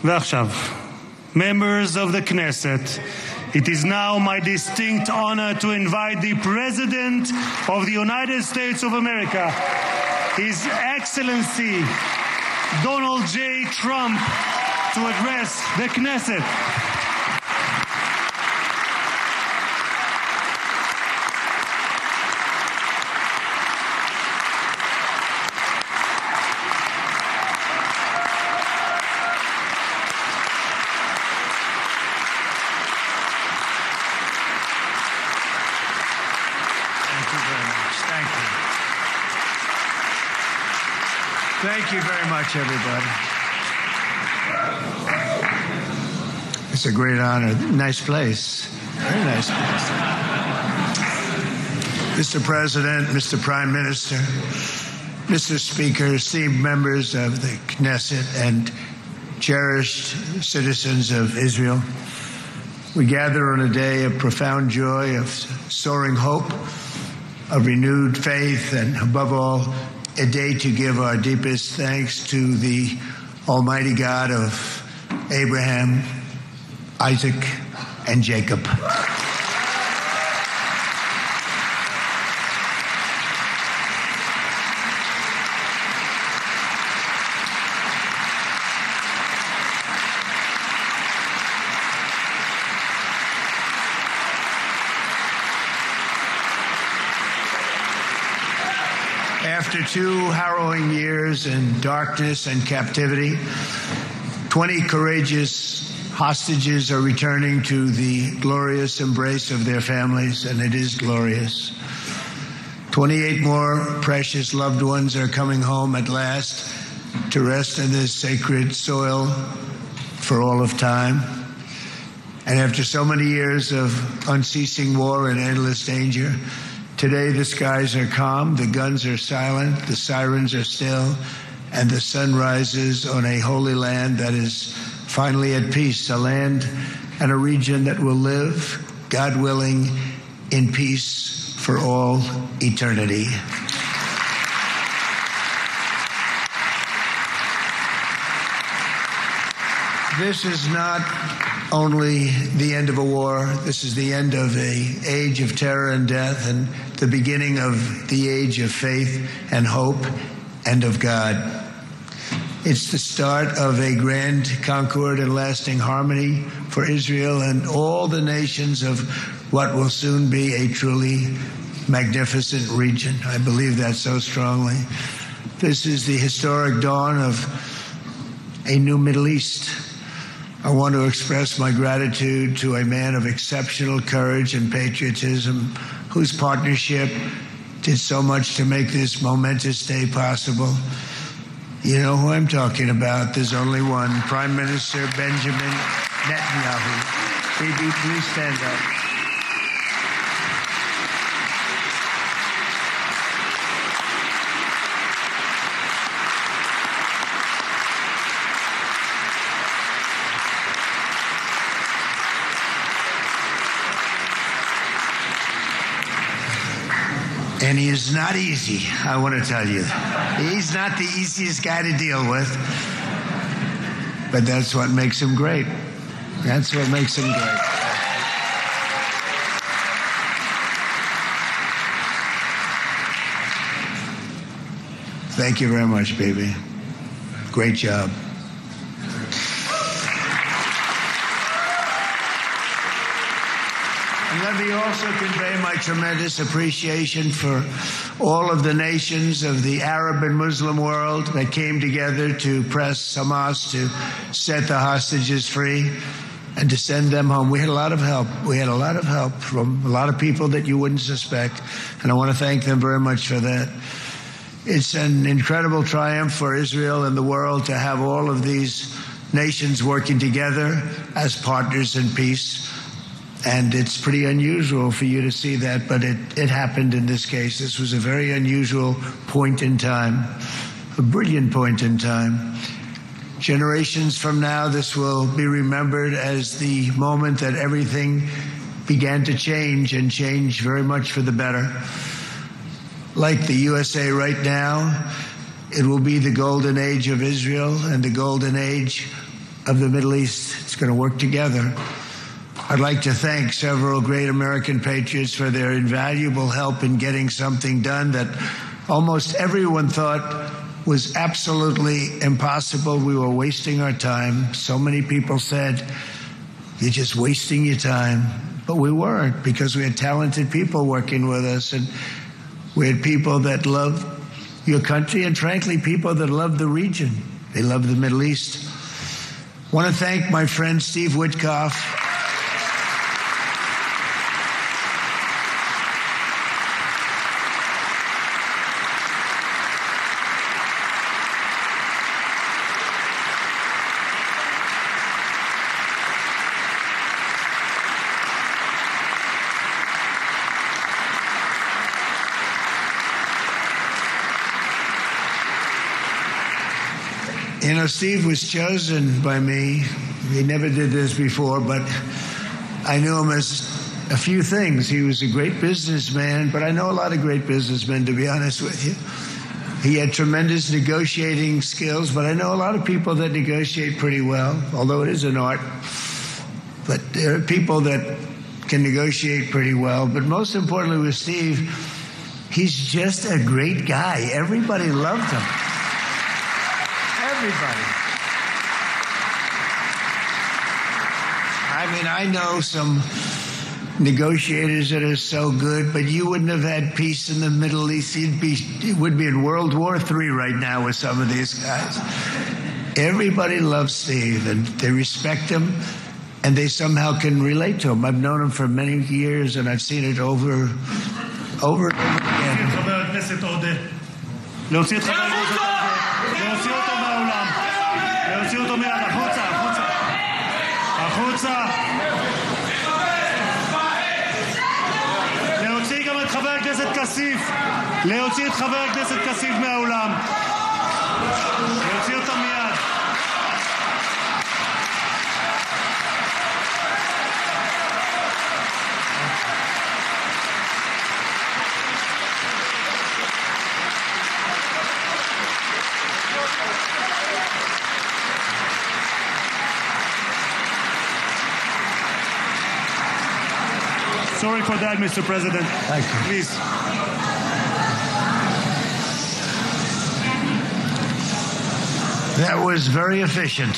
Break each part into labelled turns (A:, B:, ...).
A: ועכשיו, members of the Knesset, it is now my distinct honor to invite the President of the United States of America, His Excellency Donald J. Trump, to address the Knesset.
B: Thank you very much, everybody. It's a great honor. Nice place. Very nice place. Mr. President, Mr. Prime Minister, Mr. Speaker, esteemed members of the Knesset and cherished citizens of Israel, we gather on a day of profound joy, of soaring hope, of renewed faith, and above all, a day to give our deepest thanks to the Almighty God of Abraham, Isaac, and Jacob. After 2 harrowing years in darkness and captivity, 20 courageous hostages are returning to the glorious embrace of their families, and it is glorious. 28 more precious loved ones are coming home at last to rest in this sacred soil for all of time. And after so many years of unceasing war and endless danger, today the skies are calm, the guns are silent, the sirens are still, and the sun rises on a holy land that is finally at peace, a land and a region that will live, God willing, in peace for all eternity. This is not only the end of a war, this is the end of an age of terror and death and the beginning of the age of faith and hope and of God. It's the start of a grand concord and lasting harmony for Israel and all the nations of what will soon be a truly magnificent region. I believe that so strongly. This is the historic dawn of a new Middle East. I want to express my gratitude to a man of exceptional courage and patriotism whose partnership did so much to make this momentous day possible. You know who I'm talking about. There's only one, Prime Minister Benjamin Netanyahu. Bibi, please stand up. And he is not easy, I want to tell you. He's not the easiest guy to deal with. But that's what makes him great. That's what makes him great. Thank you very much, baby. Great job. Let me also convey my tremendous appreciation for all of the nations of the Arab and Muslim world that came together to press Hamas to set the hostages free and to send them home. We had a lot of help. We had a lot of help from a lot of people that you wouldn't suspect, and I want to thank them very much for that. It's an incredible triumph for Israel and the world to have all of these nations working together as partners in peace. And it's pretty unusual for you to see that, but it happened in this case. This was a very unusual point in time, a brilliant point in time. Generations from now, this will be remembered as the moment that everything began to change, and change very much for the better. Like the USA right now, it will be the golden age of Israel and the golden age of the Middle East. It's going to work together. I'd like to thank several great American patriots for their invaluable help in getting something done that almost everyone thought was absolutely impossible. We were wasting our time. So many people said, you're just wasting your time. But we weren't, because we had talented people working with us, and we had people that loved your country, and frankly, people that loved the region. They loved the Middle East. I want to thank my friend Steve Witkoff. You know, Steve was chosen by me. He never did this before, but I knew him as a few things. He was a great businessman, but I know a lot of great businessmen, to be honest with you. He had tremendous negotiating skills, but I know a lot of people that negotiate pretty well, although it is an art. But there are people that can negotiate pretty well. But most importantly with Steve, he's just a great guy. Everybody loved him. Everybody. I mean, I know some negotiators that are so good, but you wouldn't have had peace in the Middle East. It would be in World War III right now with some of these guys. Everybody loves Steve, and they respect him, and they somehow can relate to him. I've known him for many years, and I've seen it over and over again.
A: להוציא את חבר הכנסת עודה, להוציא אותו מהאולם, להוציא אותו מיד, החוצה, החוצה, החוצה. להוציא גם את חבר הכנסת כסיף, להוציא את חבר הכנסת כסיף מהאולם, להוציא אותו מיד. Sorry for that, Mr. President.
B: Thank you.
A: Please.
B: That was very efficient.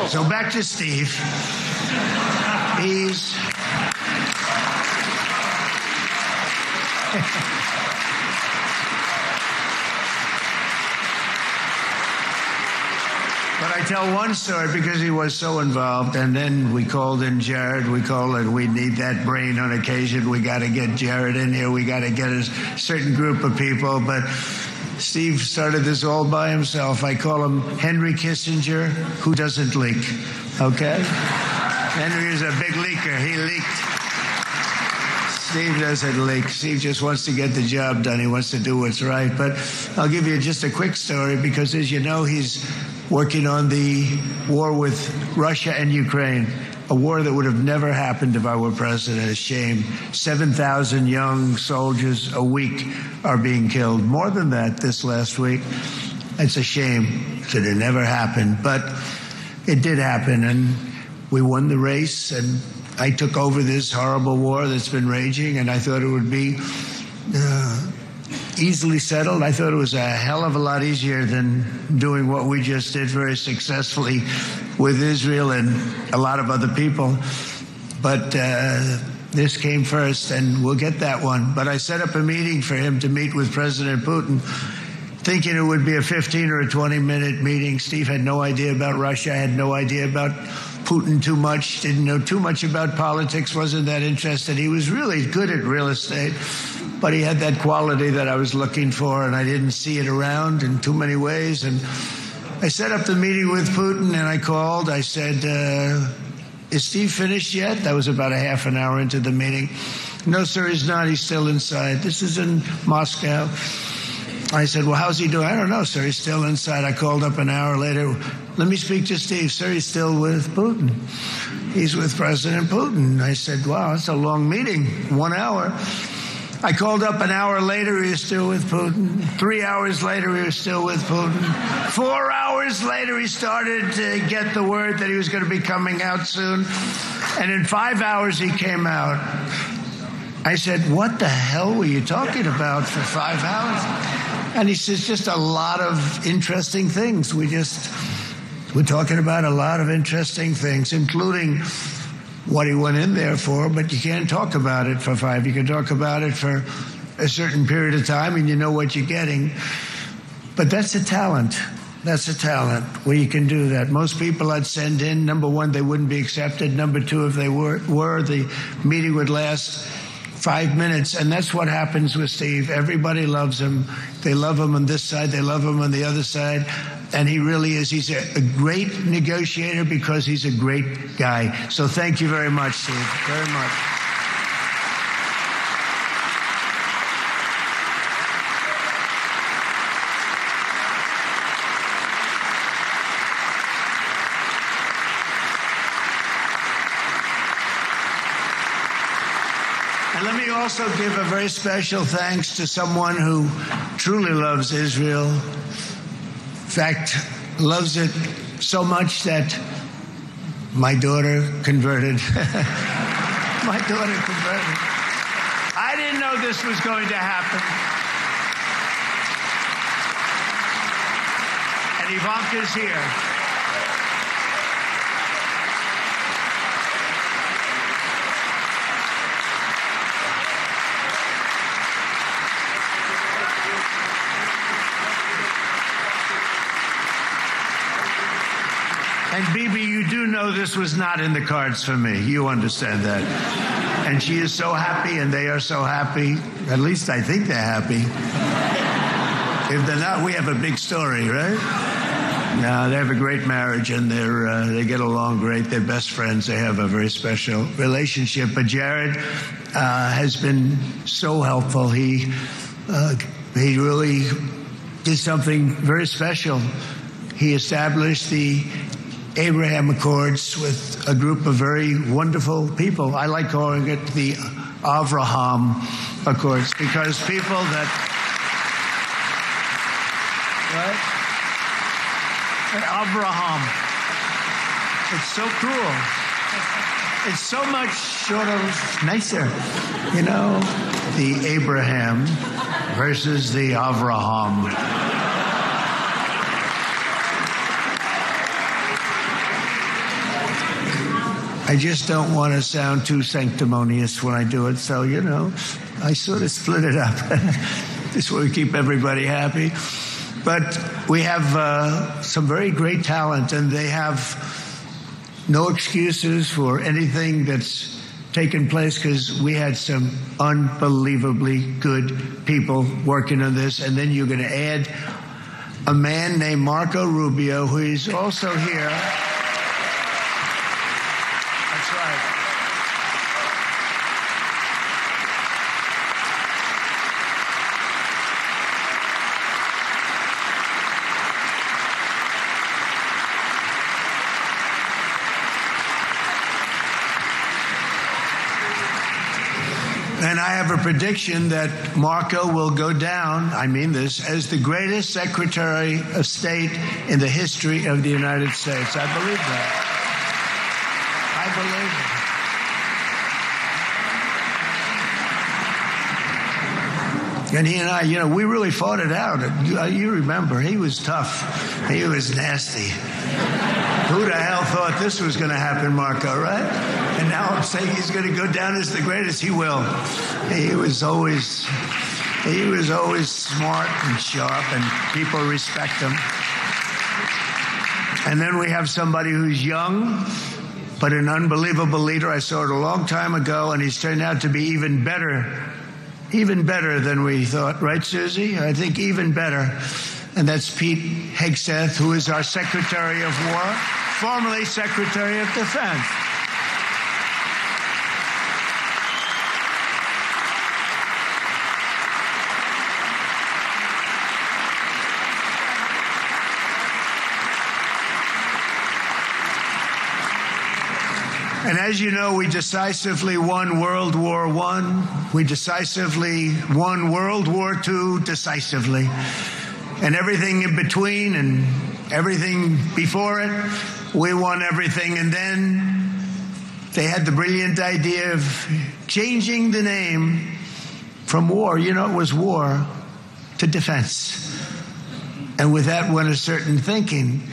B: So back to Steve. He's But I tell one story because he was so involved, and then we called in Jared. We need that brain on occasion. We got to get Jared in here. We got to get a certain group of people. But Steve started this all by himself. I call him Henry Kissinger, who doesn't leak. Okay? Henry is a big leaker. He leaked. Steve doesn't leak. Steve just wants to get the job done. He wants to do what's right. But I'll give you just a quick story because, as you know, he's working on the war with Russia and Ukraine, a war that would have never happened if I were president. A shame. 7,000 young soldiers a week are being killed. More than that this last week. It's a shame that it never happened. But it did happen, and we won the race, and I took over this horrible war that's been raging, and I thought it would be easily settled. I thought it was a hell of a lot easier than doing what we just did very successfully with Israel and a lot of other people. But this came first, and we'll get that one. But I set up a meeting for him to meet with President Putin, thinking it would be a 15 or a 20-minute meeting. Steve had no idea about Russia, had no idea about Putin too much, didn't know too much about politics, wasn't that interested. He was really good at real estate, but he had that quality that I was looking for, and I didn't see it around in too many ways. And I set up the meeting with Putin, and I called. I said, is Steve finished yet? That was about a half an hour into the meeting. No, sir, he's not. He's still inside. This is in Moscow. I said, well, how's he doing? I don't know, sir. He's still inside. I called up an hour later. Let me speak to Steve. Sir, he's still with Putin. he's with President Putin. I said, wow, that's a long meeting, 1 hour. I called up an hour later, he was still with Putin. 3 hours later, he was still with Putin. 4 hours later, he started to get the word that he was going to be coming out soon. And in 5 hours, he came out. I said, what the hell were you talking about for 5 hours? And he says, just a lot of interesting things. We're talking about a lot of interesting things, including what he went in there for, but you can't talk about it for 5. You can talk about it for a certain period of time and you know what you're getting. But that's a talent. That's a talent where you can do that. Most people I'd send in, number one, they wouldn't be accepted. Number two, if they were, the meeting would last 5 minutes. And that's what happens with Steve. Everybody loves him. They love him on this side. They love him on the other side. And he really is. He's a great negotiator because he's a great guy. So thank you very much, Steve. Very much. And let me also give a very special thanks to someone who truly loves Israel. In fact, loves it so much that my daughter converted. My daughter converted. I didn't know this was going to happen. And Ivanka's here. And Bibi, you do know this was not in the cards for me. You understand that. And she is so happy, and they are so happy. At least I think they're happy. If they're not, we have a big story, right? No, they have a great marriage, and they get along great. They're best friends. They have a very special relationship. But Jared has been so helpful. He really did something very special. He established the Abraham Accords with a group of very wonderful people. I like calling it the Avraham Accords because people that, right? Avraham. It's so cruel. It's so much sort of nicer, you know, the Abraham versus the Avraham. I just don't want to sound too sanctimonious when I do it, so, you know, I sort of split it up. This way we keep everybody happy. But we have some very great talent, and they have no excuses for anything that's taken place because we had some unbelievably good people working on this. And then you're going to add a man named Marco Rubio, who is also here. That's right. And I have a prediction that Marco will go down, I mean this, as the greatest Secretary of State in the history of the United States. I believe that. I believe it. And he and I, you know, we really fought it out. You remember, he was tough. He was nasty. Who the hell thought this was going to happen, Marco, right? And now I'm saying he's going to go down as the greatest. He will. He was always smart and sharp, and people respect him. And then we have somebody who's young, but an unbelievable leader. I saw it a long time ago, and he's turned out to be even better than we thought. Right, Susie? I think even better. And that's Pete Hegseth, who is our Secretary of War, formerly Secretary of Defense. as you know, we decisively won World War I. We decisively won World War II decisively. And everything in between and everything before it, we won everything. And then they had the brilliant idea of changing the name from war, it was war, to defense. And with that went a certain thinking.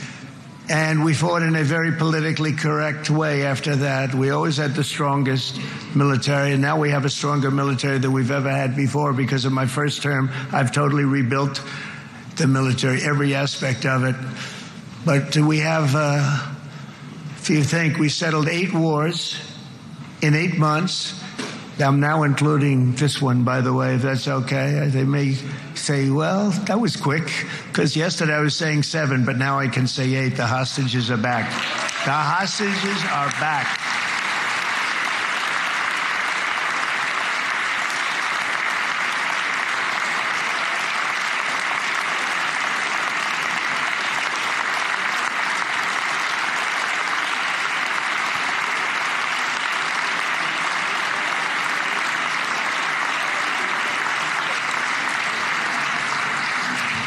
B: And we fought in a very politically correct way after that. We always had the strongest military, and now we have a stronger military than we've ever had before. Because of my first term, I've totally rebuilt the military, every aspect of it. But we have, if you think, we settled 8 wars in 8 months. I'm now including this one, by the way, if that's okay. They may say, well, that was quick, because yesterday I was saying 7, but now I can say 8. The hostages are back. The hostages are back.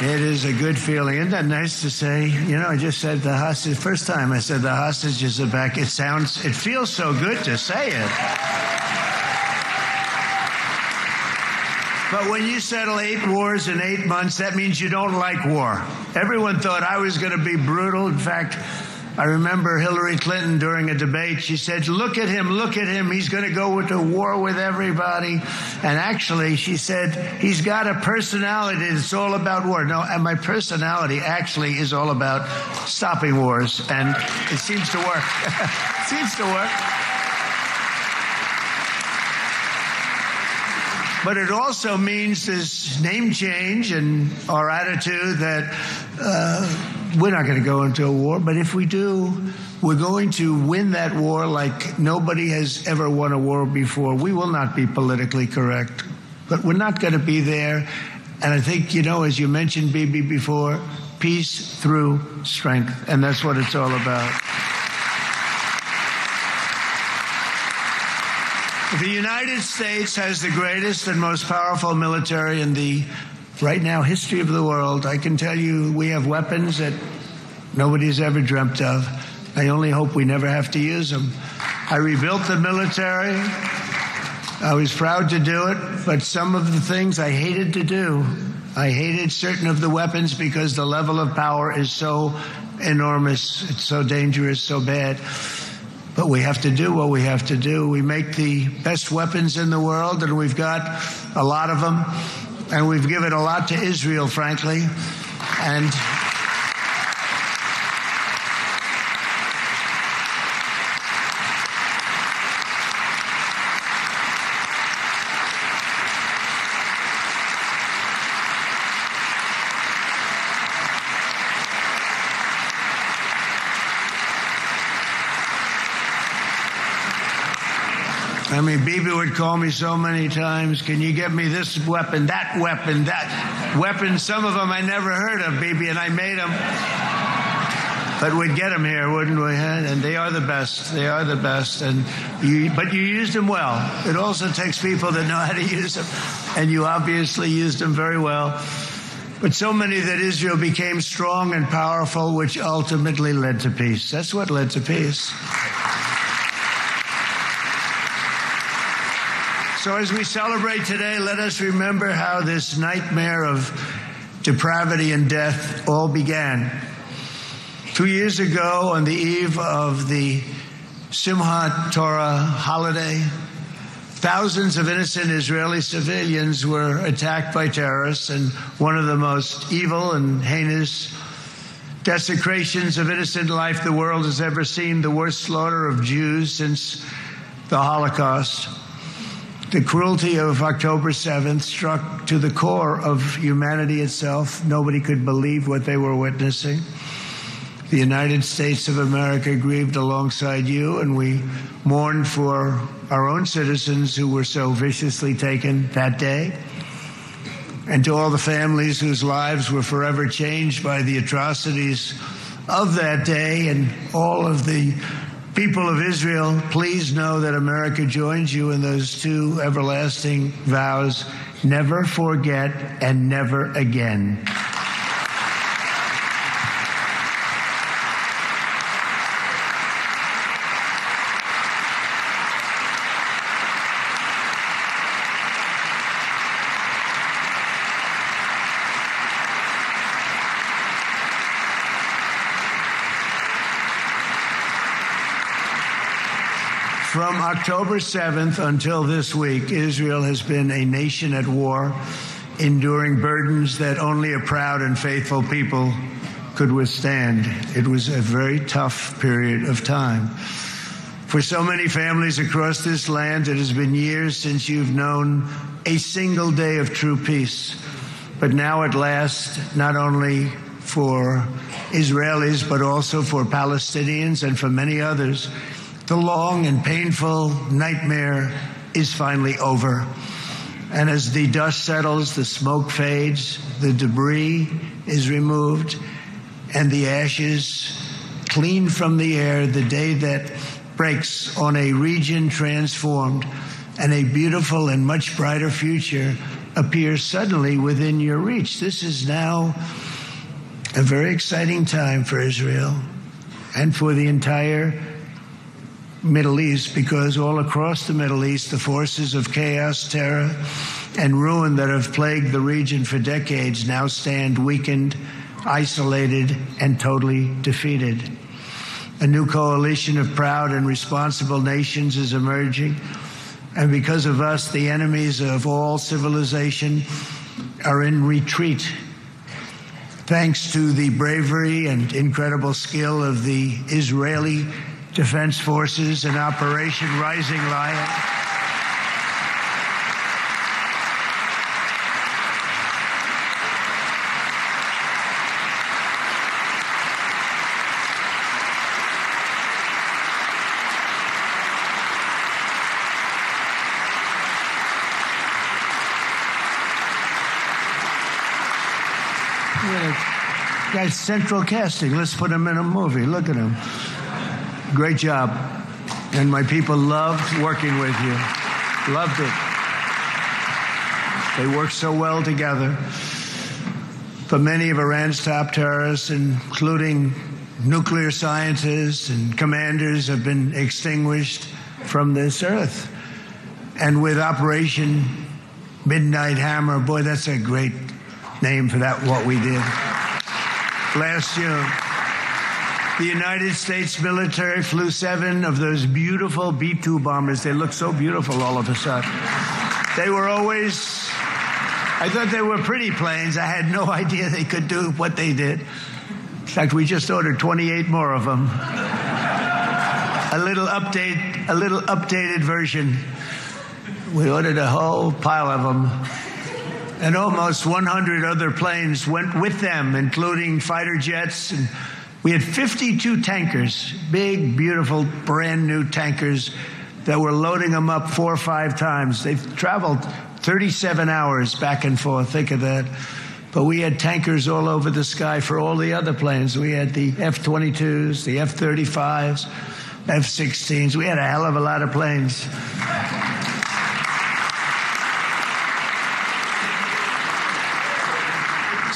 B: It is a good feeling. Isn't that nice to say? I just said the hostage. First time I said the hostages are back. It feels so good to say it. But when you settle 8 wars in 8 months, that means you don't like war. Everyone thought I was going to be brutal. In fact, I remember Hillary Clinton during a debate, she said, look at him, he's going to go into war with everybody. And actually, she said, he's got a personality that's all about war. No, and my personality actually is all about stopping wars. And it seems to work. It seems to work. But it also means this name change and our attitude that we're not going to go into a war. But if we do, we're going to win that war like nobody has ever won a war before. We will not be politically correct, but we're not going to be there. And I think, as you mentioned, Bibi, before, peace through strength. And that's what it's all about. The United States has the greatest and most powerful military in the, right now, history of the world. I can tell you we have weapons that nobody's ever dreamt of. I only hope we never have to use them. I rebuilt the military. I was proud to do it, but some of the things I hated to do. I hated certain of the weapons because the level of power is so enormous. It's so dangerous, so bad. But we have to do what we have to do. We make the best weapons in the world, and we've got a lot of them. And we've given a lot to Israel, frankly. And Bibi would call me so many times, can you get me this weapon, that weapon? Some of them I never heard of, Bibi, and I made them. But we'd get them here, wouldn't we? And they are the best. They are the best. But you used them well. It also takes people that know how to use them. And you obviously used them very well. But so many that Israel became strong and powerful, which ultimately led to peace. That's what led to peace. So as we celebrate today, let us remember how this nightmare of depravity and death all began. 2 years ago, on the eve of the Simchat Torah holiday, thousands of innocent Israeli civilians were attacked by terrorists, and one of the most evil and heinous desecrations of innocent life the world has ever seen, the worst slaughter of Jews since the Holocaust. The cruelty of October 7th struck to the core of humanity itself. Nobody could believe what they were witnessing. The United States of America grieved alongside you, and we mourned for our own citizens who were so viciously taken that day. And to all the families whose lives were forever changed by the atrocities of that day, and all of the People of Israel, please know that America joins you in those two everlasting vows: never forget and never again. From October 7th until this week, Israel has been a nation at war, enduring burdens that only a proud and faithful people could withstand. It was a very tough period of time. For so many families across this land, it has been years since you've known a single day of true peace. But now at last, not only for Israelis, but also for Palestinians and for many others, the long and painful nightmare is finally over. And as the dust settles, the smoke fades, the debris is removed, and the ashes cleaned from the air, the day that breaks on a region transformed, and a beautiful and much brighter future appears suddenly within your reach. This is now a very exciting time for Israel and for the entire Middle East, because all across the Middle East, the forces of chaos, terror, and ruin that have plagued the region for decades now stand weakened, isolated, and totally defeated. A new coalition of proud and responsible nations is emerging, and because of us, the enemies of all civilization are in retreat. Thanks to the bravery and incredible skill of the Israeli Defense Forces and Operation Rising Lion, guy's central casting. Let's put him in a movie. Look at him. Great job. And my people loved working with you. Loved it. They worked so well together. But many of Iran's top terrorists, including nuclear scientists and commanders, have been extinguished from this earth. And with Operation Midnight Hammer, boy, that's a great name for that, what we did. Last June, the United States military flew 7 of those beautiful B-2 bombers. They look so beautiful all of a sudden. They were always, I thought they were pretty planes. I had no idea they could do what they did. In fact, we just ordered 28 more of them. A little updated version. We ordered a whole pile of them. And almost 100 other planes went with them, including fighter jets. And we had 52 tankers, big, beautiful, brand new tankers that were loading them up 4 or 5 times. They've traveled 37 hours back and forth. Think of that. But we had tankers all over the sky for all the other planes. We had the F-22s, the F-35s, F-16s. We had a hell of a lot of planes.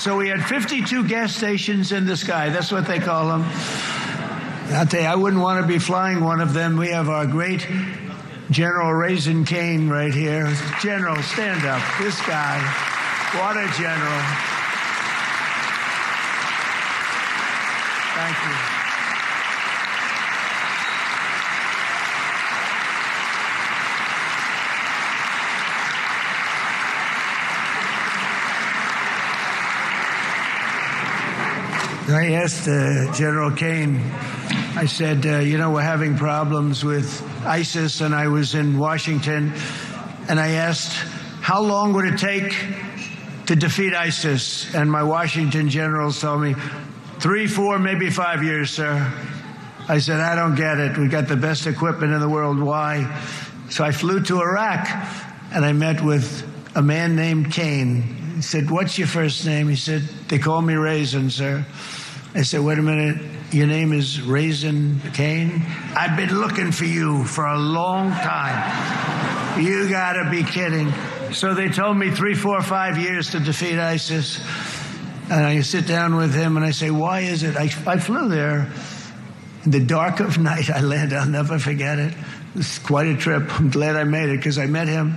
B: So we had 52 gas stations in the sky. That's what they call them. I'll tell you, I wouldn't want to be flying one of them. We have our great General Raisin Cain right here. General, stand up. This guy, what a general. Thank you. I asked General Cain, I said, we're having problems with ISIS, and I was in Washington, and I asked, how long would it take to defeat ISIS? And my Washington generals told me, 3, 4, maybe 5 years, sir. I said, I don't get it. We got the best equipment in the world. Why? So I flew to Iraq, and I met with a man named Cain. He said, what's your first name? He said, they call me Raisin, sir. I said, wait a minute, your name is Raisin Cain? I've been looking for you for a long time. You gotta be kidding. So they told me 3, 4, 5 years to defeat ISIS. And I sit down with him and I say, why is it? I flew there in the dark of night. I landed, I'll never forget it. It's quite a trip. I'm glad I made it because I met him.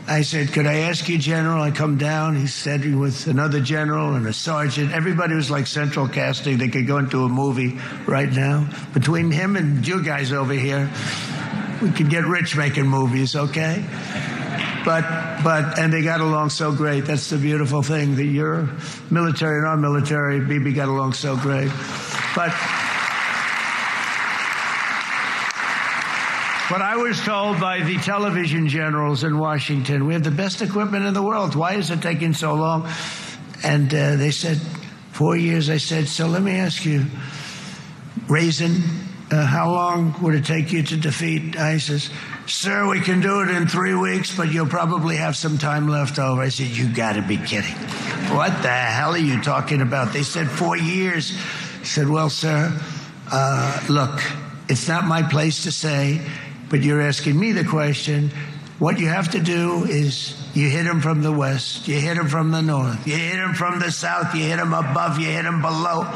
B: I said, could I ask you, General? I come down. He said he was another general and a sergeant. Everybody was like central casting. They could go into a movie right now. Between him and you guys over here, we could get rich making movies, okay? And they got along so great. That's the beautiful thing, that your military and our military, Bibi, got along so great. But I was told by the television generals in Washington, we have the best equipment in the world. Why is it taking so long? And they said, 4 years. I said, so let me ask you, Raisin, how long would it take you to defeat ISIS? Sir, we can do it in 3 weeks, but you'll probably have some time left over. I said, you got to be kidding. What the hell are you talking about? They said 4 years. I said, well, sir, look, it's not my place to say, but you're asking me the question. What you have to do is you hit him from the west, you hit him from the north, you hit him from the south, you hit him above, you hit him below.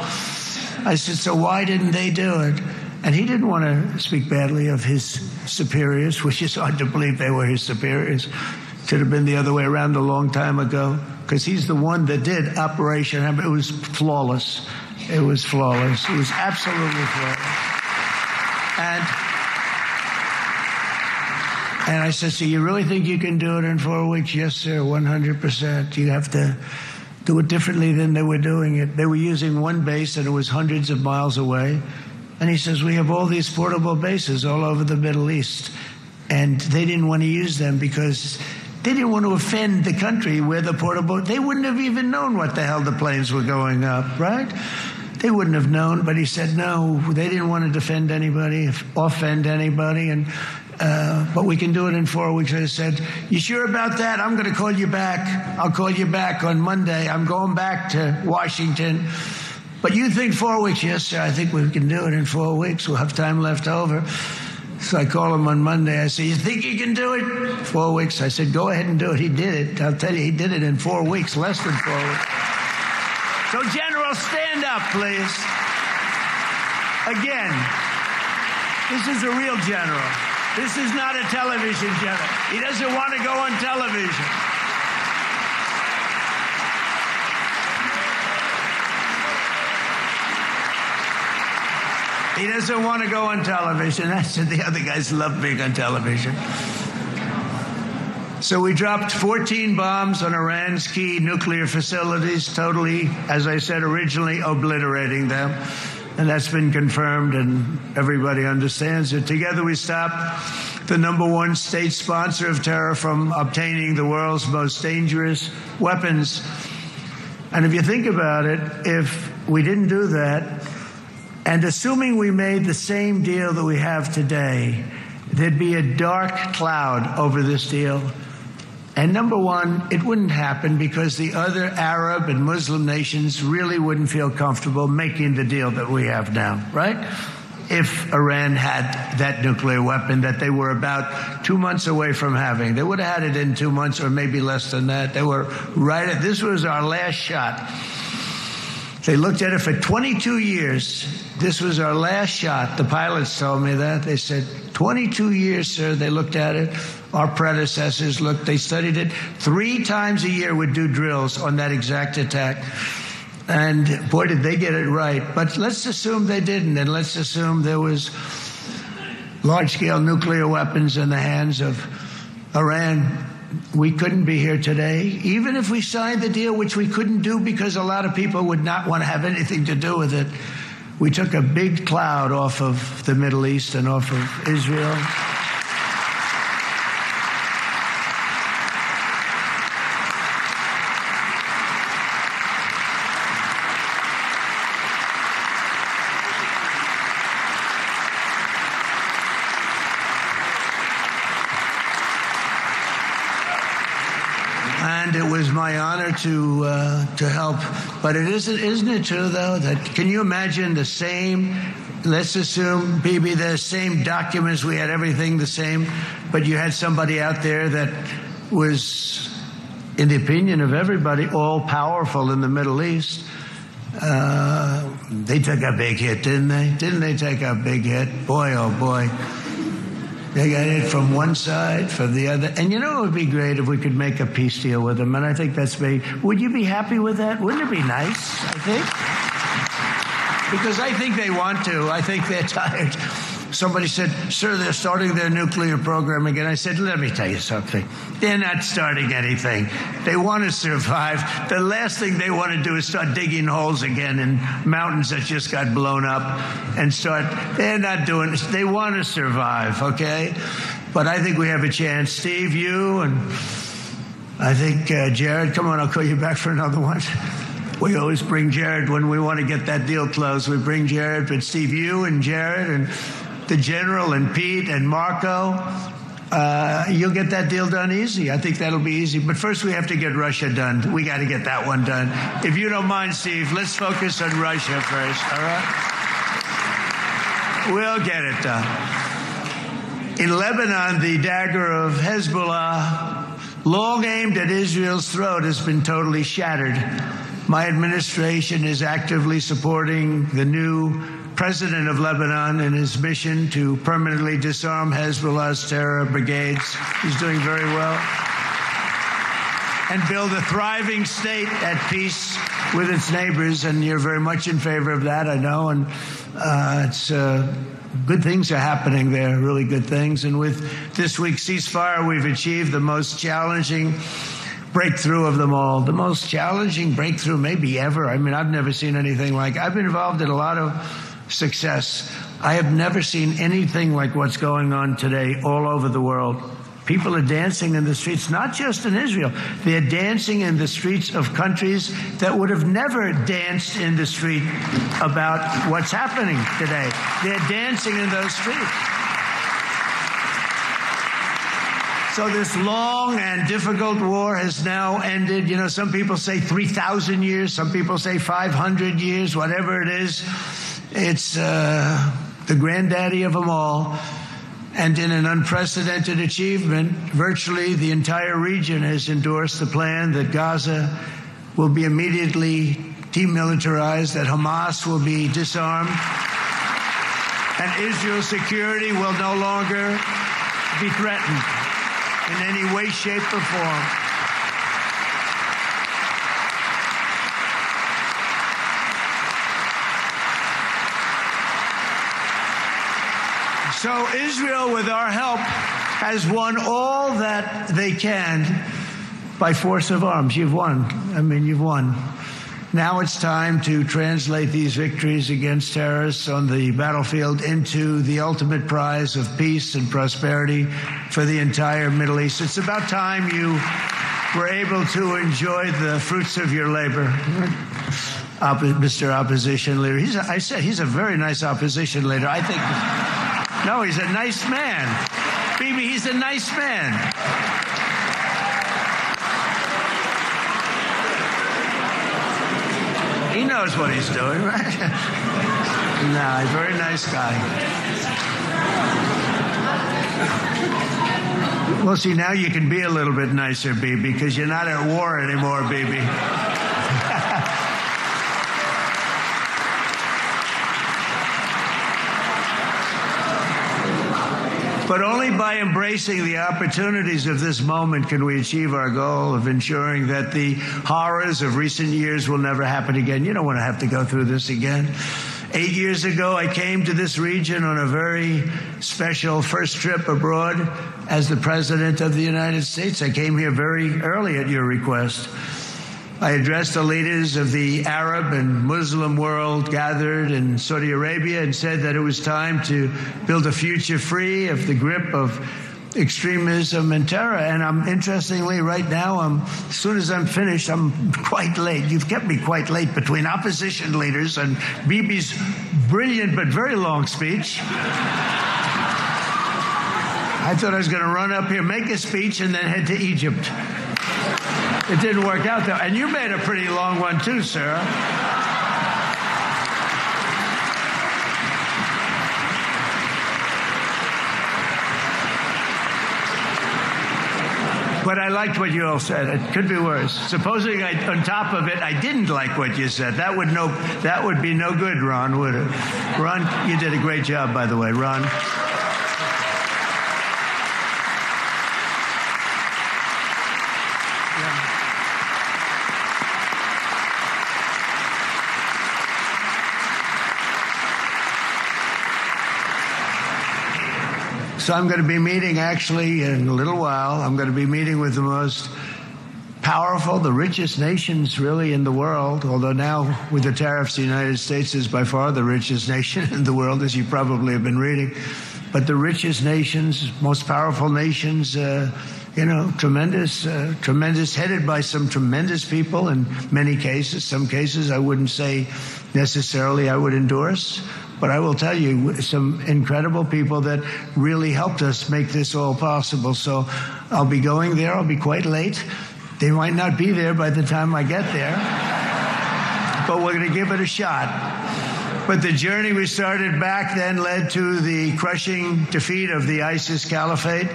B: I said, so why didn't they do it? And he didn't want to speak badly of his superiors, which is hard to believe they were his superiors. Should have been the other way around a long time ago, because he's the one that did Operation Hammer. It was flawless. It was flawless. It was absolutely flawless. And I said, so you really think you can do it in 4 weeks? Yes, sir, 100%. You have to do it differently than they were doing it. They were using one base and it was hundreds of miles away. And he says, we have all these portable bases all over the Middle East. And they didn't want to use them because they didn't want to offend the country where the portable, they wouldn't have even known what the hell the planes were going up, right? They wouldn't have known, but he said, no, they didn't want to defend anybody, offend anybody. But we can do it in 4 weeks. I said, you sure about that? I'm going to call you back. I'll call you back on Monday. I'm going back to Washington. But you think 4 weeks? Yes, sir, I think we can do it in 4 weeks. We'll have time left over. So I call him on Monday. I say, you think you can do it? 4 weeks. I said, go ahead and do it. He did it. I'll tell you, he did it in 4 weeks, less than 4 weeks. So, General, stand up, please. Again, this is a real general. This is not a television general. He doesn't want to go on television. He doesn't want to go on television. I said the other guys love being on television. So we dropped 14 bombs on Iran's key nuclear facilities, totally, as I said originally, obliterating them. And that's been confirmed, and everybody understands it. Together we stopped the #1 state sponsor of terror from obtaining the world's most dangerous weapons. And if you think about it, if we didn't do that, and assuming we made the same deal that we have today, there'd be a dark cloud over this deal. And #1, it wouldn't happen because the other Arab and Muslim nations really wouldn't feel comfortable making the deal that we have now, right? If Iran had that nuclear weapon that they were about 2 months away from having. They would have had it in 2 months or maybe less than that. They were right at, this was our last shot. They looked at it for 22 years. This was our last shot. The pilots told me that. They said, 22 years, sir. They looked at it. Our predecessors looked. They studied it. 3 times a year would do drills on that exact attack. And boy, did they get it right. But let's assume they didn't. And let's assume there was large-scale nuclear weapons in the hands of Iran. We couldn't be here today, even if we signed the deal, which we couldn't do because a lot of people would not want to have anything to do with it. We took a big cloud off of the Middle East and off of Israel. and it was my honor to help. But isn't it true, though, that can you imagine the same, let's assume, Bibi, the same documents, we had everything the same, but you had somebody out there that was, in the opinion of everybody, all-powerful in the Middle East. They took a big hit, didn't they? Didn't they take a big hit? Boy, oh boy. They got hit from one side, from the other. And you know, it would be great if we could make a peace deal with them. And I think that's big. Would you be happy with that? Wouldn't it be nice, I think? Because I think they want to. I think they're tired. Somebody said, sir, they're starting their nuclear program again. I said, let me tell you something. They're not starting anything. They want to survive. The last thing they want to do is start digging holes again in mountains that just got blown up and start. They're not doing this. They want to survive, okay? But I think we have a chance. Steve, you, and I think Jared, come on, I'll call you back for another one. We always bring Jared when we want to get that deal closed. We bring Jared, but Steve, you and Jared and the General and Pete and Marco, you'll get that deal done easy. I think that'll be easy. But first we have to get Russia done. We got to get that one done. If you don't mind, Steve, let's focus on Russia first, all right? We'll get it done. In Lebanon, the dagger of Hezbollah, long aimed at Israel's throat, has been totally shattered. My administration is actively supporting the new president of Lebanon in his mission to permanently disarm Hezbollah's terror brigades. He's doing very well. And build a thriving state at peace with its neighbors. And you're very much in favor of that, I know. And it's good things are happening there, really good things. And with this week's ceasefire, we've achieved the most challenging breakthrough of them all. The most challenging breakthrough maybe ever. I mean, I've never seen anything like it. I've been involved in a lot of success. I have never seen anything like what's going on today all over the world. People are dancing in the streets, not just in Israel. They're dancing in the streets of countries that would have never danced in the street about what's happening today. They're dancing in those streets. So this long and difficult war has now ended. You know, some people say 3,000 years, some people say 500 years, whatever it is. It's the granddaddy of them all. And in an unprecedented achievement, virtually the entire region has endorsed the plan that Gaza will be immediately demilitarized, that Hamas will be disarmed, and Israel's security will no longer be threatened in any way, shape, or form. So Israel, with our help, has won all that they can by force of arms. You've won. I mean, you've won. Now it's time to translate these victories against terrorists on the battlefield into the ultimate prize of peace and prosperity for the entire Middle East. It's about time you were able to enjoy the fruits of your labor. Mr. Opposition Leader. I said he's a very nice opposition leader. I think. No, he's a nice man. Bibi, he's a nice man. He knows what he's doing, right? No, he's a very nice guy. Well, see, now you can be a little bit nicer, Bibi, because you're not at war anymore, Bibi. But only by embracing the opportunities of this moment can we achieve our goal of ensuring that the horrors of recent years will never happen again. You don't want to have to go through this again. 8 years ago, I came to this region on a very special first trip abroad as the President of the United States. I came here very early at your request. I addressed the leaders of the Arab and Muslim world gathered in Saudi Arabia and said that it was time to build a future free of the grip of extremism and terror. And interestingly, right now, as soon as I'm finished, I'm quite late. You've kept me quite late between opposition leaders and Bibi's brilliant but very long speech. I thought I was going to run up here, make a speech, and then head to Egypt. It didn't work out, though. And you made a pretty long one, too, Sarah. But I liked what you all said. It could be worse. Supposing on top of it, I didn't like what you said. That would be no good, Ron, would it? Ron, you did a great job, by the way, Ron. So I'm going to be meeting, actually, in a little while, I'm going to be meeting with the most powerful, the richest nations really in the world, although now with the tariffs, the United States is by far the richest nation in the world, as you probably have been reading. But the richest nations, most powerful nations, tremendous, headed by some tremendous people in many cases. Some cases I wouldn't say necessarily I would endorse. But I will tell you, some incredible people that really helped us make this all possible. So I'll be going there. I'll be quite late. They might not be there by the time I get there. But we're going to give it a shot. But the journey we started back then led to the crushing defeat of the ISIS caliphate,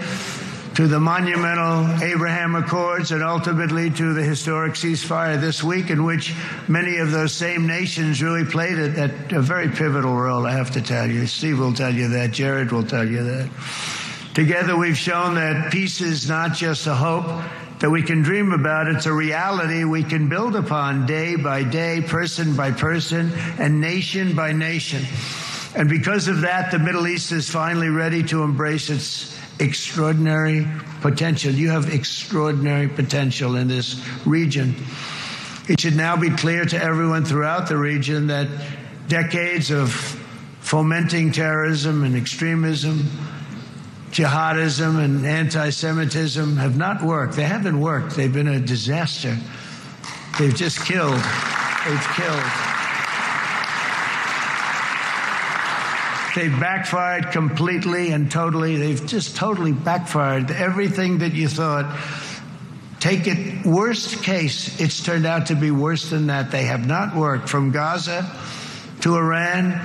B: to the monumental Abraham Accords, and ultimately to the historic ceasefire this week, in which many of those same nations really played a very pivotal role, I have to tell you. Steve will tell you that. Jared will tell you that. Together we've shown that peace is not just a hope that we can dream about. It's a reality we can build upon day by day, person by person, and nation by nation. And because of that, the Middle East is finally ready to embrace its extraordinary potential. You have extraordinary potential in this region. It should now be clear to everyone throughout the region that decades of fomenting terrorism and extremism, jihadism and anti-Semitism have not worked. They haven't worked. They've been a disaster. They've just killed. They've killed. They've backfired completely and totally. They've just totally backfired. Everything that you thought, take it, worst case, it's turned out to be worse than that. They have not worked. From Gaza to Iran,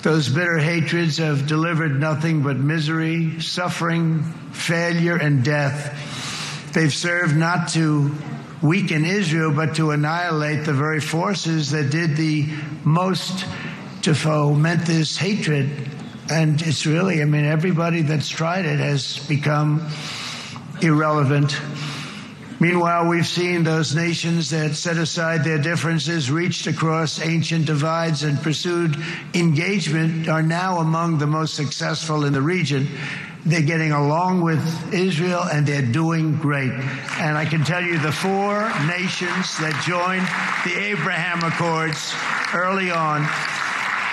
B: those bitter hatreds have delivered nothing but misery, suffering, failure, and death. They've served not to weaken Israel, but to annihilate the very forces that did the most to foment this hatred. And it's really, everybody that's tried it has become irrelevant. Meanwhile, we've seen those nations that set aside their differences, reached across ancient divides, and pursued engagement are now among the most successful in the region. They're getting along with Israel, and they're doing great. And I can tell you the four nations that joined the Abraham Accords early on,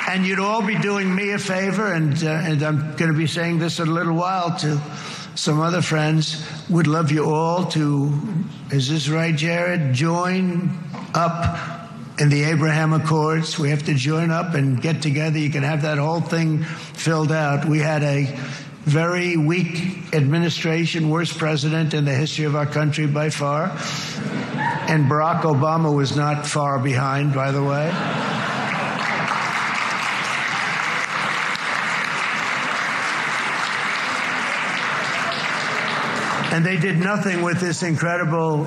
B: and you'd all be doing me a favor, and I'm going to be saying this in a little while to some other friends, would love you all to, is this right, Jared? Join up in the Abraham Accords. We have to join up and get together. You can have that whole thing filled out. We had a very weak administration, worst president in the history of our country by far. And Barack Obama was not far behind, by the way. And they did nothing with this incredible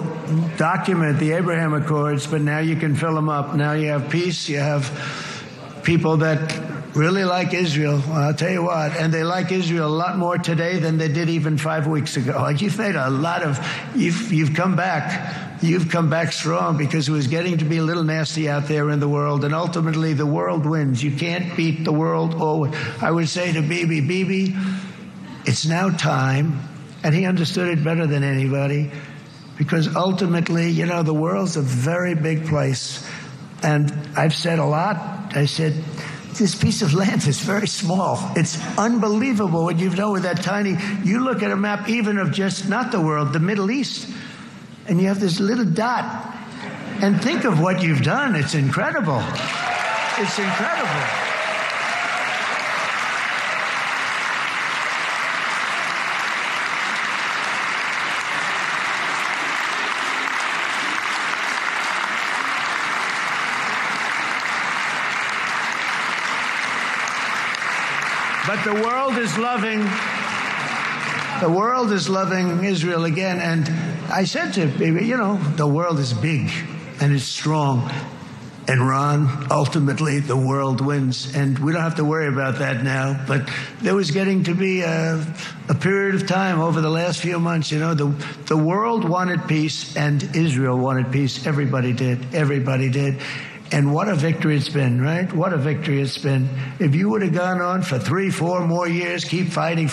B: document, the Abraham Accords, but now you can fill them up. Now you have peace. You have people that really like Israel. I'll tell you what, and they like Israel a lot more today than they did even 5 weeks ago. You've made a lot of, you've come back. You've come back strong, because it was getting to be a little nasty out there in the world, and ultimately the world wins. You can't beat the world always. I would say to Bibi, it's now time. And he understood it better than anybody, because ultimately, the world's a very big place. And I've said a lot. I said, this piece of land is very small. It's unbelievable what you've done with that tiny. You look at a map even of just not the world, the Middle East, and you have this little dot. And think of what you've done. It's incredible. It's incredible. But the world is loving Israel again. And I said to Bibi, the world is big and it's strong. And Ron, ultimately, the world wins. And we don't have to worry about that now. But there was getting to be a period of time over the last few months, the world wanted peace and Israel wanted peace. Everybody did. Everybody did. And what a victory it's been, right? What a victory it's been. If you would have gone on for 3-4 more years, keep fighting,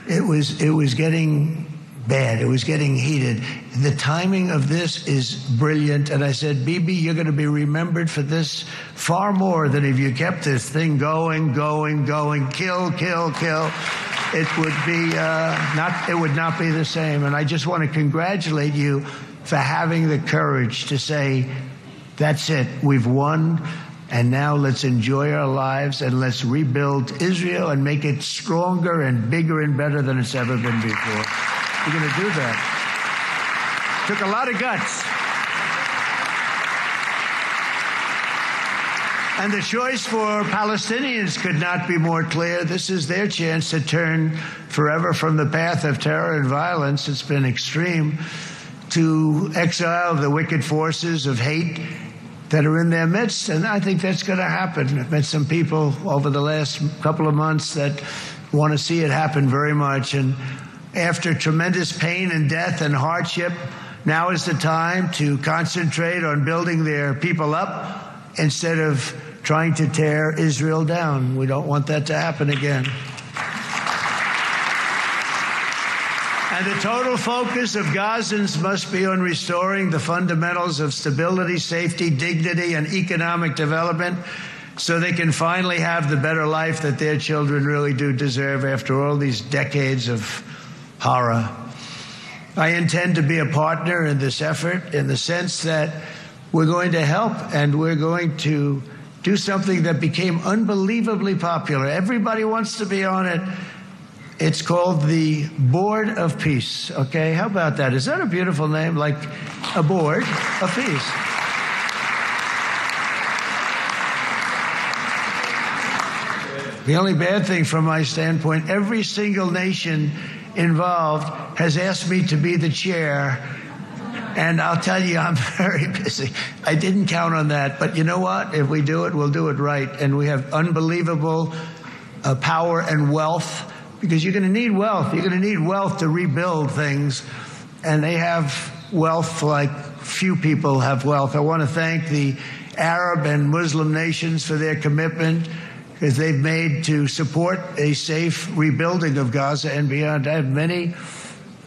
B: it was getting bad. It was getting heated. The timing of this is brilliant. And I said, Bibi, you're going to be remembered for this far more than if you kept this thing going, kill. It would be it would not be the same. And I just want to congratulate you for having the courage to say, that's it, we've won. And now let's enjoy our lives and let's rebuild Israel and make it stronger and bigger and better than it's ever been before. We're going to do that. Took a lot of guts. And the choice for Palestinians could not be more clear. This is their chance to turn forever from the path of terror and violence. It's been extreme, to exile the wicked forces of hate that are in their midst. And I think that's going to happen. I've met some people over the last couple of months that want to see it happen very much. And after tremendous pain and death and hardship, now is the time to concentrate on building their people up instead of trying to tear Israel down. We don't want that to happen again. And the total focus of Gazans must be on restoring the fundamentals of stability, safety, dignity, and economic development so they can finally have the better life that their children really do deserve after all these decades of horror. I intend to be a partner in this effort in the sense that we're going to help and we're going to do something that became unbelievably popular. Everybody wants to be on it. It's called the Board of Peace, okay? How about that? Is that a beautiful name? Like a board of peace. The only bad thing from my standpoint, every single nation involved has asked me to be the chair. And I'll tell you, I'm very busy. I didn't count on that. But you know what? If we do it, we'll do it right. And we have unbelievable power and wealth. Because you're going to need wealth. You're going to need wealth to rebuild things. And they have wealth like few people have wealth. I want to thank the Arab and Muslim nations for their commitment, because they've made to support a safe rebuilding of Gaza and beyond. I have many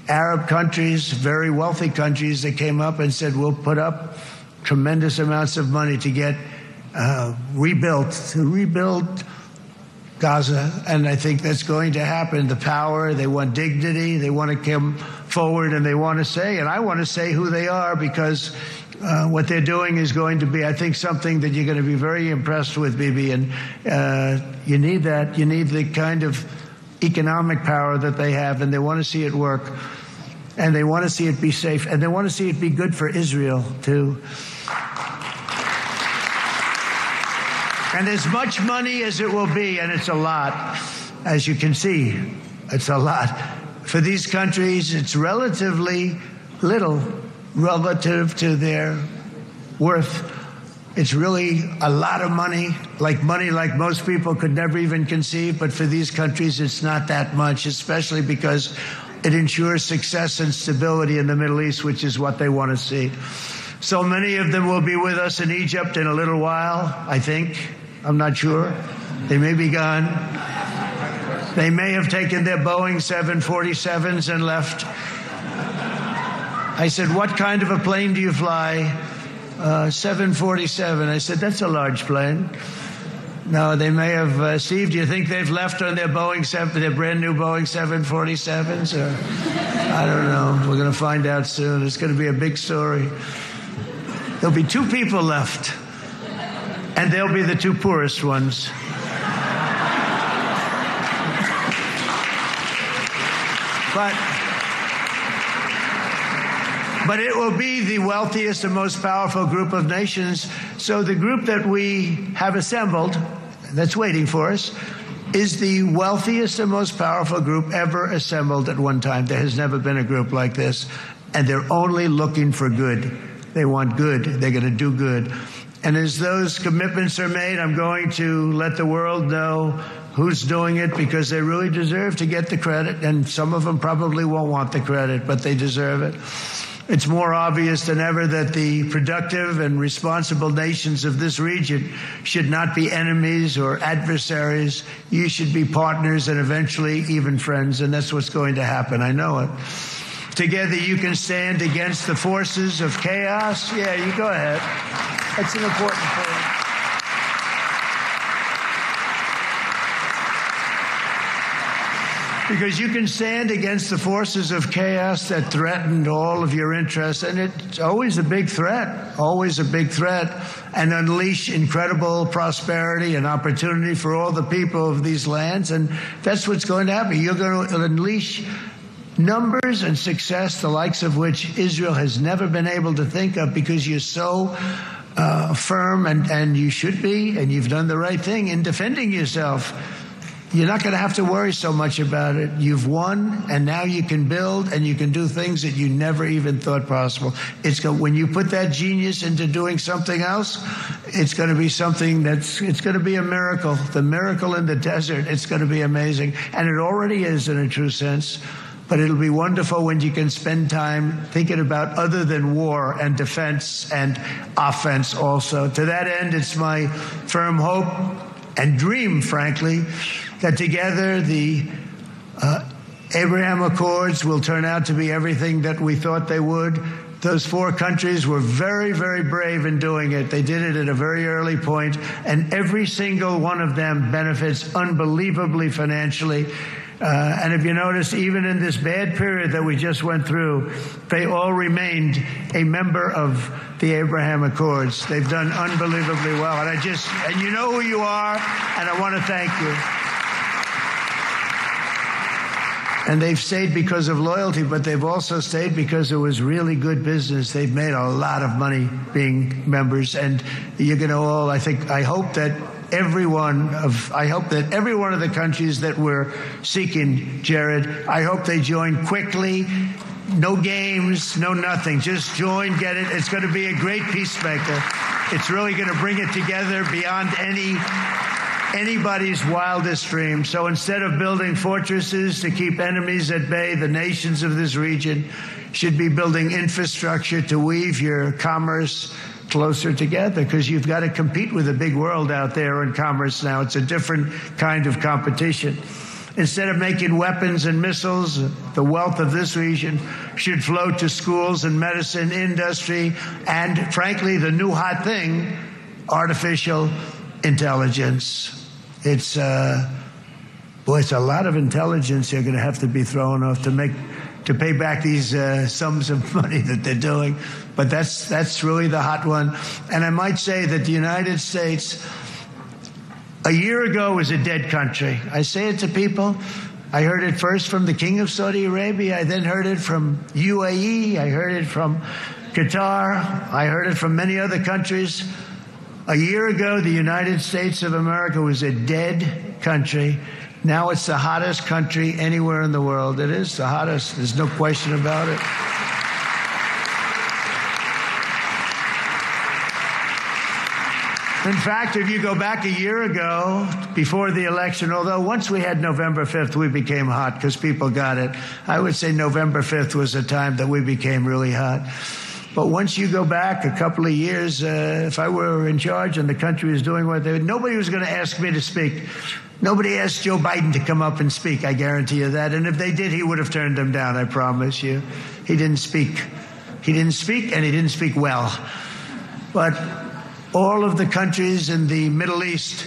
B: Arab countries, very wealthy countries, that came up and said, we'll put up tremendous amounts of money to get to rebuild Gaza, and I think that's going to happen. The power, they want dignity, they want to come forward, and they want to say, and I want to say who they are, because what they're doing is going to be, I think, something that you're going to be very impressed with, Bibi, and you need that. You need the kind of economic power that they have, and they want to see it work, and they want to see it be safe, and they want to see it be good for Israel, too. And as much money as it will be, and it's a lot, as you can see, it's a lot. For these countries, it's relatively little relative to their worth. It's really a lot of money like most people could never even conceive. But for these countries, it's not that much, especially because it ensures success and stability in the Middle East, which is what they want to see. So many of them will be with us in Egypt in a little while, I think. I'm not sure. They may be gone. They may have taken their Boeing 747s and left. I said, what kind of a plane do you fly? 747. I said, that's a large plane. No, they may have. Steve, do you think they've left on their their brand new Boeing 747s? Or, I don't know. We're going to find out soon. It's going to be a big story. There'll be 2 people left. And they'll be the 2 poorest ones. But it will be the wealthiest and most powerful group of nations. So the group that we have assembled, that's waiting for us, is the wealthiest and most powerful group ever assembled at one time. There has never been a group like this, and they're only looking for good. They want good. They're going to do good. And as those commitments are made, I'm going to let the world know who's doing it, because they really deserve to get the credit, and some of them probably won't want the credit, but they deserve it. It's more obvious than ever that the productive and responsible nations of this region should not be enemies or adversaries. You should be partners and eventually even friends, and that's what's going to happen. I know it. Together you can stand against the forces of chaos. Yeah, you go ahead. That's an important point. Because you can stand against the forces of chaos that threatened all of your interests, and it's always a big threat, and unleash incredible prosperity and opportunity for all the people of these lands, and that's what's going to happen. You're going to unleash numbers and success, the likes of which Israel has never been able to think of, because you're so firm, and you should be, and you've done the right thing in defending yourself. You're not going to have to worry so much about it. You've won, and now you can build, and you can do things that you never even thought possible. When you put that genius into doing something else, it's going to be something it's going to be a miracle. The miracle in the desert, it's going to be amazing. And it already is in a true sense. But it'll be wonderful when you can spend time thinking about other than war and defense and offense also. To that end, it's my firm hope and dream, frankly, that together the Abraham Accords will turn out to be everything that we thought they would. Those 4 countries were very, very brave in doing it. They did it at a very early point, and every single one of them benefits unbelievably financially. And if you notice, even in this bad period that we just went through, they all remained a member of the Abraham Accords. They've done unbelievably well. And you know who you are, and I want to thank you. And they've stayed because of loyalty, but they've also stayed because it was really good business. They've made a lot of money being members, and you're going to all, I hope that every one of the countries that we're seeking, Jared, I hope they join quickly. No games, no nothing. Just join, get it. It's going to be a great peacemaker. It's really going to bring it together beyond anybody's wildest dream. So instead of building fortresses to keep enemies at bay, the nations of this region should be building infrastructure to weave your commerce closer together, because you've got to compete with the big world out there in commerce now. It's a different kind of competition. Instead of making weapons and missiles, the wealth of this region should flow to schools and medicine, industry, and frankly, the new hot thing, artificial intelligence. It's a lot of intelligence you're going to have to be thrown off to pay back these sums of money that they're doing. But that's really the hot one. And I might say that the United States, a year ago, was a dead country. I say it to people. I heard it first from the King of Saudi Arabia. I then heard it from UAE. I heard it from Qatar. I heard it from many other countries. A year ago, the United States of America was a dead country. Now it's the hottest country anywhere in the world. It is the hottest. There's no question about it. In fact, if you go back a year ago, before the election, although once we had November 5th, we became hot because people got it. I would say November 5th was a time that we became really hot. But once you go back a couple of years, if I were in charge and the country was doing what they would, nobody was going to ask me to speak. Nobody asked Joe Biden to come up and speak, I guarantee you that. And if they did, he would have turned them down, I promise you. He didn't speak. He didn't speak, and he didn't speak well. But all of the countries in the Middle East,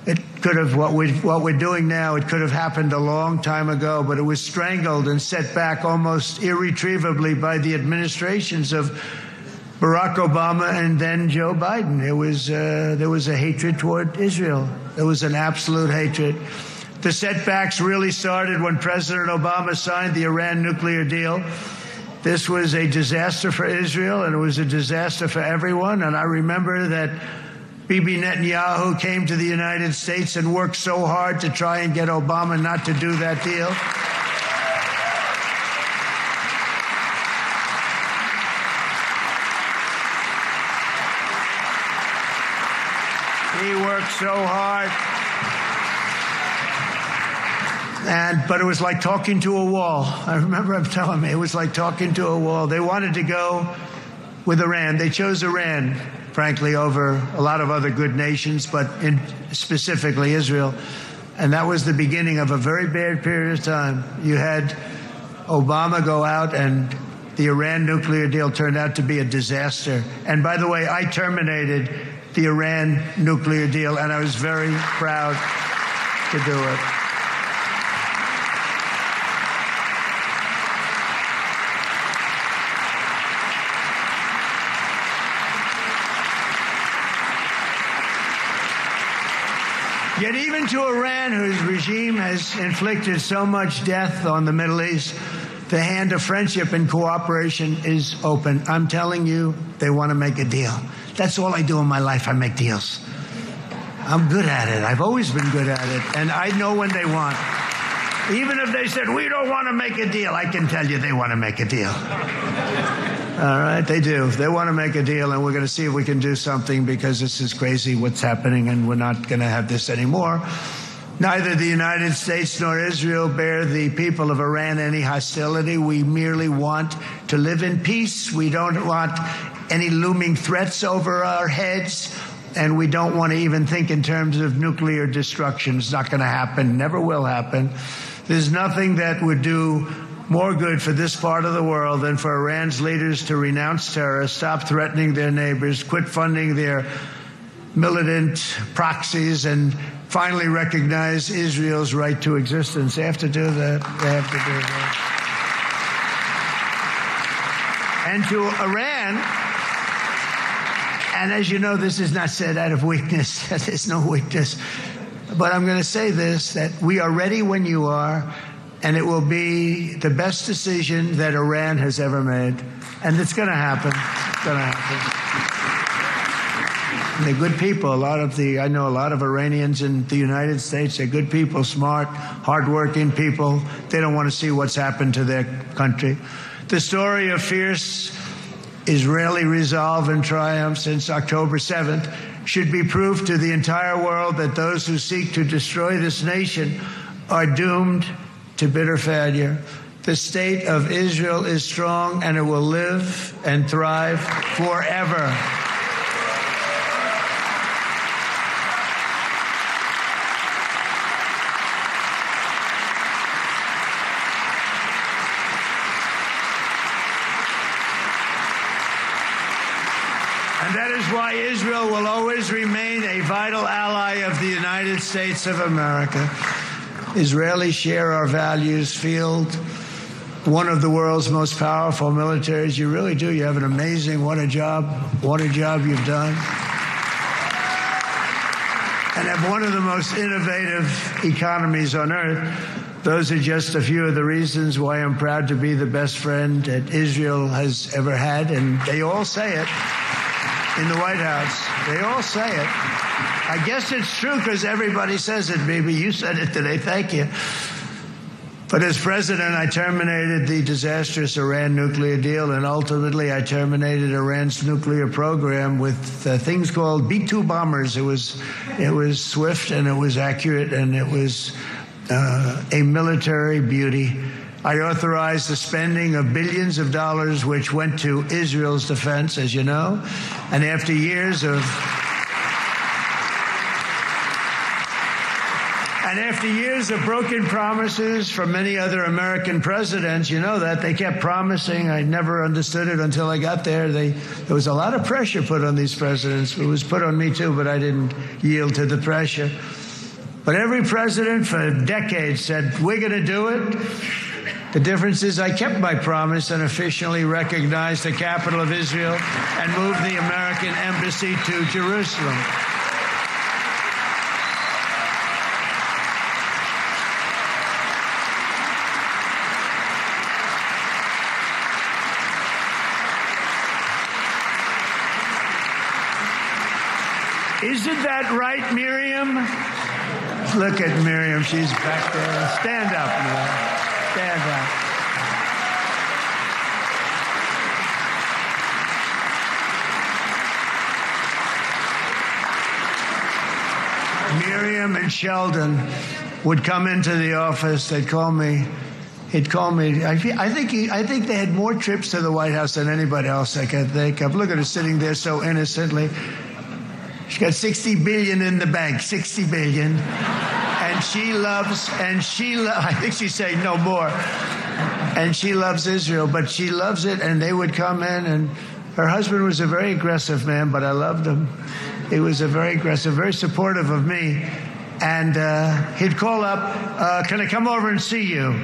B: it could have, what we're doing now, it could have happened a long time ago, but it was strangled and set back almost irretrievably by the administrations of Barack Obama and then Joe Biden. There was a hatred toward Israel. There was an absolute hatred. The setbacks really started when President Obama signed the Iran nuclear deal. This was a disaster for Israel, and it was a disaster for everyone. And I remember that Bibi Netanyahu came to the United States and worked so hard to try and get Obama not to do that deal. He worked so hard. But it was like talking to a wall. I remember him telling me it was like talking to a wall. They wanted to go with Iran. They chose Iran, frankly, over a lot of other good nations, but specifically Israel. And that was the beginning of a very bad period of time. You had Obama go out, and the Iran nuclear deal turned out to be a disaster. And by the way, I terminated the Iran nuclear deal, and I was very proud to do it. Yet even to Iran, whose regime has inflicted so much death on the Middle East, the hand of friendship and cooperation is open. I'm telling you, they want to make a deal. That's all I do in my life. I make deals. I'm good at it. I've always been good at it. And I know when they want. Even if they said, we don't want to make a deal, I can tell you they want to make a deal. All right, they do. They want to make a deal, and we're going to see if we can do something, because this is crazy what's happening, and we're not going to have this anymore. Neither the United States nor Israel bear the people of Iran any hostility. We merely want to live in peace. We don't want any looming threats over our heads, and we don't want to even think in terms of nuclear destruction. It's not going to happen, never will happen. There's nothing that would do more good for this part of the world than for Iran's leaders to renounce terror, stop threatening their neighbors, quit funding their militant proxies, and finally recognize Israel's right to existence. They have to do that. They have to do that. And to Iran, and as you know, this is not said out of weakness. There's no weakness. But I'm going to say this, that we are ready when you are, and it will be the best decision that Iran has ever made. And it's going to happen. It's going to happen. And they're good people. I know a lot of Iranians in the United States. They're good people, smart, hardworking people. They don't want to see what's happened to their country. The story of fierce Israeli resolve and triumph since October 7th should be proof to the entire world that those who seek to destroy this nation are doomed to bitter failure. The state of Israel is strong, and it will live and thrive forever. And that is why Israel will always remain a vital ally of the United States of America. Israelis share our values, field one of the world's most powerful militaries. You really do. You have an amazing, what a job you've done. And have one of the most innovative economies on earth. Those are just a few of the reasons why I'm proud to be the best friend that Israel has ever had. And they all say it in the White House. They all say it. I guess it's true because everybody says it, baby. You said it today. Thank you. But as president, I terminated the disastrous Iran nuclear deal, and ultimately I terminated Iran's nuclear program with things called B-2 bombers. It was swift, and it was accurate, and it was a military beauty. I authorized the spending of billions of dollars, which went to Israel's defense, as you know, and after years of broken promises from many other American presidents, you know that, they kept promising. I never understood it until I got there. There was a lot of pressure put on these presidents. It was put on me too, but I didn't yield to the pressure. But every president for decades said, we're going to do it. The difference is I kept my promise and officially recognized the capital of Israel and moved the American embassy to Jerusalem. Isn't that right, Miriam? Look at Miriam. She's back there. Stand up, Miriam. Stand up. Miriam and Sheldon would come into the office. They'd call me. He'd call me. I think they had more trips to the White House than anybody else I could think of. Look at her sitting there so innocently. She got $60 billion in the bank. $60 billion. And I think she's saying no more. And she loves Israel, but she loves it. And they would come in, and her husband was a very aggressive man, but I loved him. He was a very aggressive, very supportive of me. And he'd call up, can I come over and see you?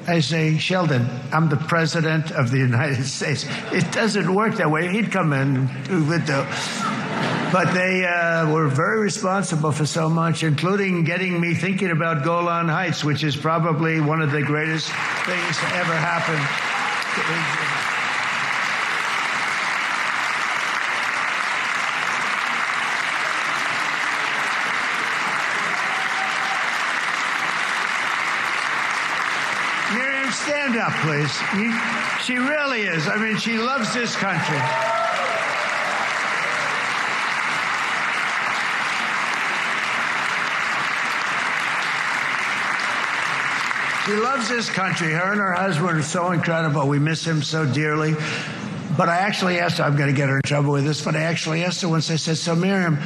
B: I say, Sheldon, I'm the president of the United States. It doesn't work that way. He'd come in with the... But they were very responsible for so much, including getting me thinking about Golan Heights, which is probably one of the greatest things to ever happen to Israel. Miriam, stand up, please. She really is. I mean, she loves this country. She loves this country. Her and her husband are so incredible. We miss him so dearly. But I actually asked her, I'm going to get her in trouble with this, but I actually asked her once, I said, so Miriam,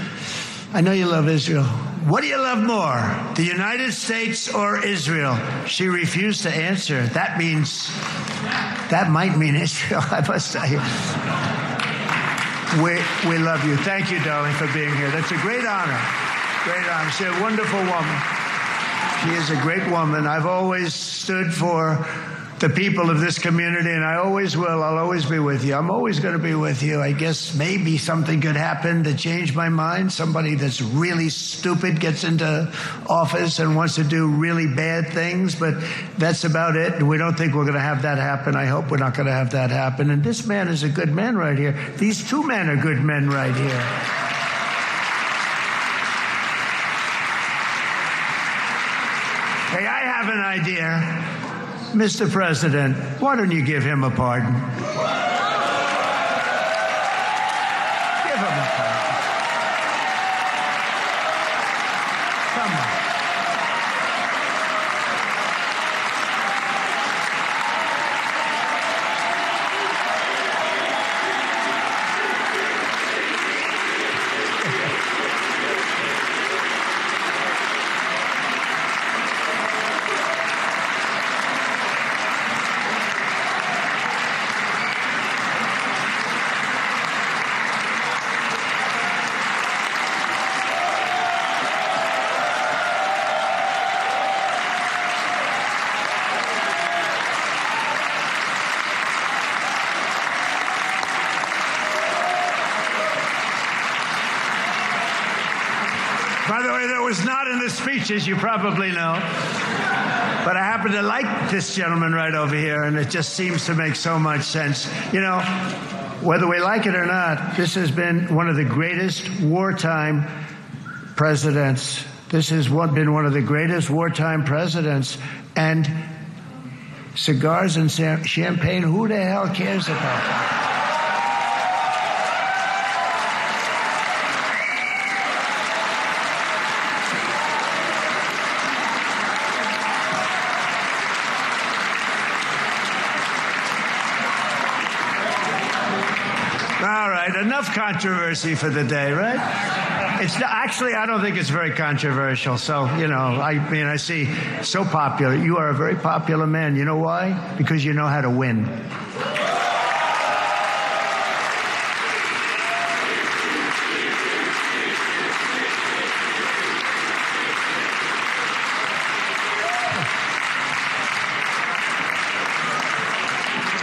B: I know you love Israel. What do you love more, the United States or Israel? She refused to answer. That might mean Israel, I must tell you. We love you. Thank you, darling, for being here. That's a great honor. Great honor. She's a wonderful woman. She is a great woman. I've always stood for the people of this community, and I always will. I'll always be with you. I'm always going to be with you. I guess maybe something could happen to change my mind. Somebody that's really stupid gets into office and wants to do really bad things, but that's about it. We don't think we're going to have that happen. I hope we're not going to have that happen. And this man is a good man right here. These two men are good men right here. Hey, I have an idea. Mr. President, why don't you give him a pardon? Give him a pardon. Come on. By the way, that was not in the speech, as you probably know. But I happen to like this gentleman right over here, and it just seems to make so much sense. You know, whether we like it or not, this has been one of the greatest wartime presidents. This has been one of the greatest wartime presidents. And cigars and champagne, who the hell cares about that? All right, enough controversy for the day, right? It's actually, I don't think it's very controversial. So, you know, I see so popular. You are a very popular man. You know why? Because you know how to win.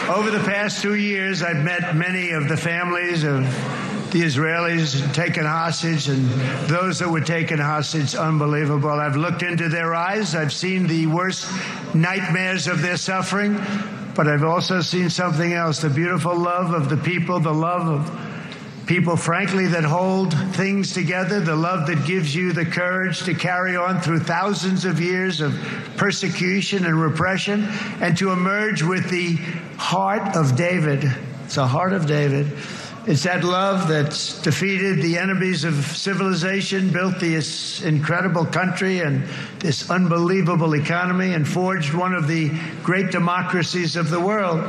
B: Over the past 2 years, I've met many of the families of the Israelis taken hostage and those that were taken hostage. Unbelievable. I've looked into their eyes. I've seen the worst nightmares of their suffering, but I've also seen something else, the beautiful love of the people, the love of People, frankly, that hold things together, the love that gives you the courage to carry on through thousands of years of persecution and repression, and to emerge with the heart of David. It's the heart of David. It's that love that's defeated the enemies of civilization, built this incredible country and this unbelievable economy, and forged one of the great democracies of the world.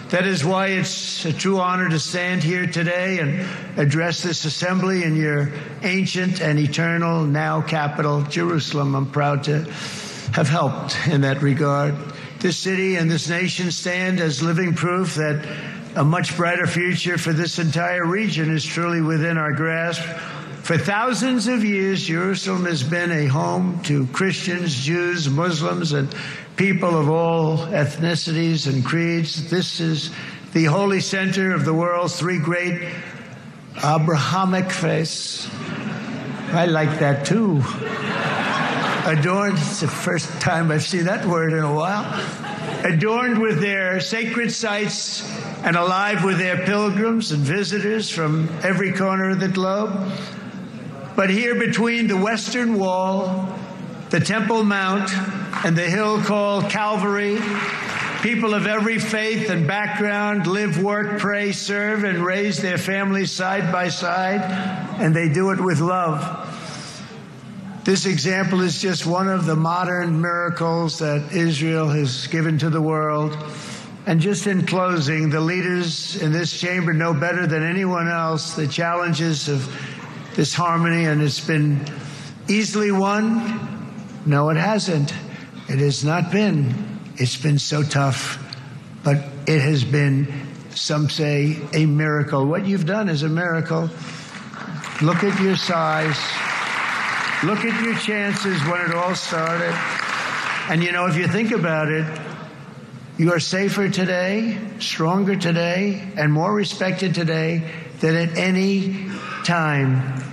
B: That is why it's a true honor to stand here today and address this assembly in your ancient and eternal now capital, Jerusalem. I'm proud to have helped in that regard. This city and this nation stand as living proof that a much brighter future for this entire region is truly within our grasp. For thousands of years, Jerusalem has been a home to Christians, Jews, Muslims, and people of all ethnicities and creeds. This is the holy center of the world's three great Abrahamic faiths. I like that too. Adorned, it's the first time I've seen that word in a while. Adorned with their sacred sites and alive with their pilgrims and visitors from every corner of the globe. But here between the Western Wall, the Temple Mount, and the hill called Calvary, people of every faith and background live, work, pray, serve, and raise their families side by side, and they do it with love. This example is just one of the modern miracles that Israel has given to the world. And just in closing, the leaders in this chamber know better than anyone else the challenges of this harmony, and it's been easily won. No, it hasn't. It has not been. It's been so tough, but it has been, some say, a miracle. What you've done is a miracle. Look at your size. Look at your chances when it all started. And you know, if you think about it, you are safer today, stronger today, and more respected today than at any time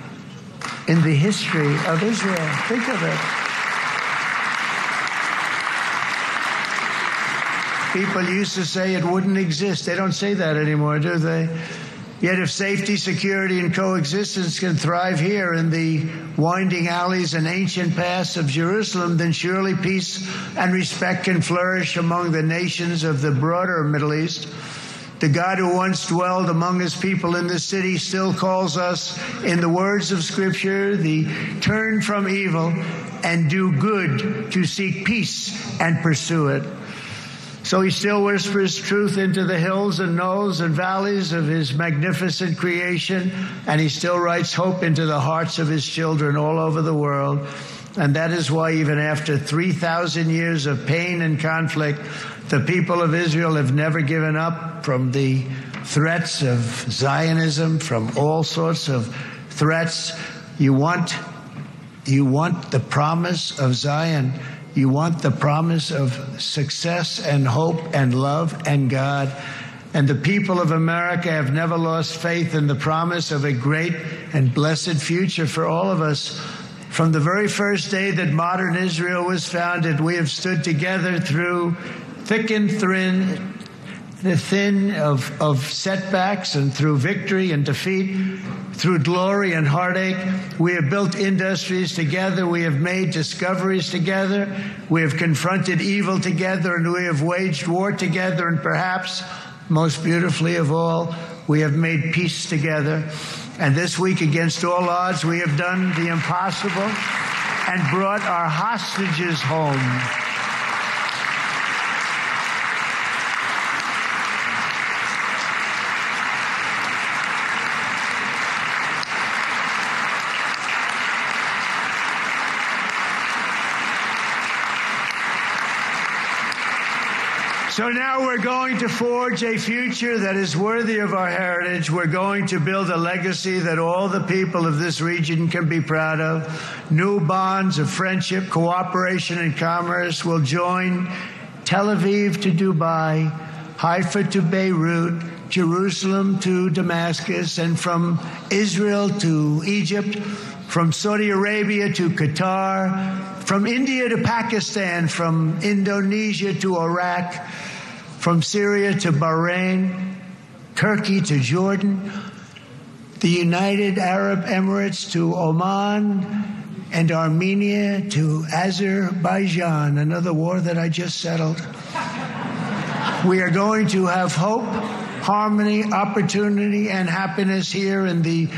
B: in the history of Israel. Think of it. People used to say it wouldn't exist. They don't say that anymore, do they? Yet if safety, security, and coexistence can thrive here in the winding alleys and ancient paths of Jerusalem, then surely peace and respect can flourish among the nations of the broader Middle East. The God who once dwelled among his people in this city still calls us, in the words of Scripture, the turn from evil and do good, to seek peace and pursue it. So he still whispers truth into the hills and knolls and valleys of his magnificent creation, and he still writes hope into the hearts of his children all over the world. And that is why even after 3,000 years of pain and conflict, the people of Israel have never given up from the threats of Zionism, from all sorts of threats. You want the promise of Zion. You want the promise of success and hope and love and God. And the people of America have never lost faith in the promise of a great and blessed future for all of us. From the very first day that modern Israel was founded, we have stood together through thick and thin of setbacks, and through victory and defeat, through glory and heartache. We have built industries together. We have made discoveries together. We have confronted evil together, and we have waged war together. And perhaps most beautifully of all, we have made peace together. And this week, against all odds, we have done the impossible and brought our hostages home. So now we're going to forge a future that is worthy of our heritage. We're going to build a legacy that all the people of this region can be proud of. New bonds of friendship, cooperation, and commerce will join Tel Aviv to Dubai, Haifa to Beirut, Jerusalem to Damascus, and from Israel to Egypt, from Saudi Arabia to Qatar, from India to Pakistan, from Indonesia to Iraq, from Syria to Bahrain, Turkey to Jordan. the United Arab Emirates to Oman, and Armenia to Azerbaijan, another war that I just settled. We are going to have hope, harmony, opportunity, and happiness here in the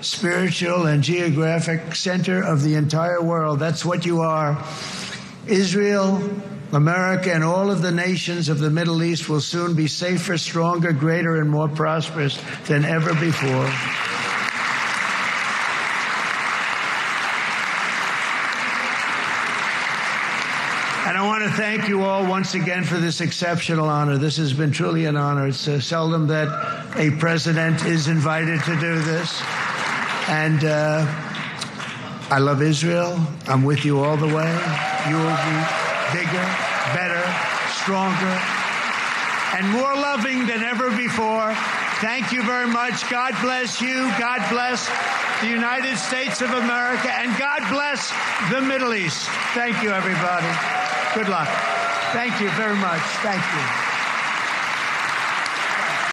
B: spiritual and geographic center of the entire world. That's what you are. Israel, America, and all of the nations of the Middle East will soon be safer, stronger, greater, and more prosperous than ever before. And I want to thank you all once again for this exceptional honor. This has been truly an honor. It's seldom that a president is invited to do this. And I love Israel. I'm with you all the way. You will be bigger, better, stronger, and more loving than ever before. Thank you very much. God bless you. God bless the United States of America. And God bless the Middle East. Thank you, everybody. Good luck. Thank you very much. Thank you.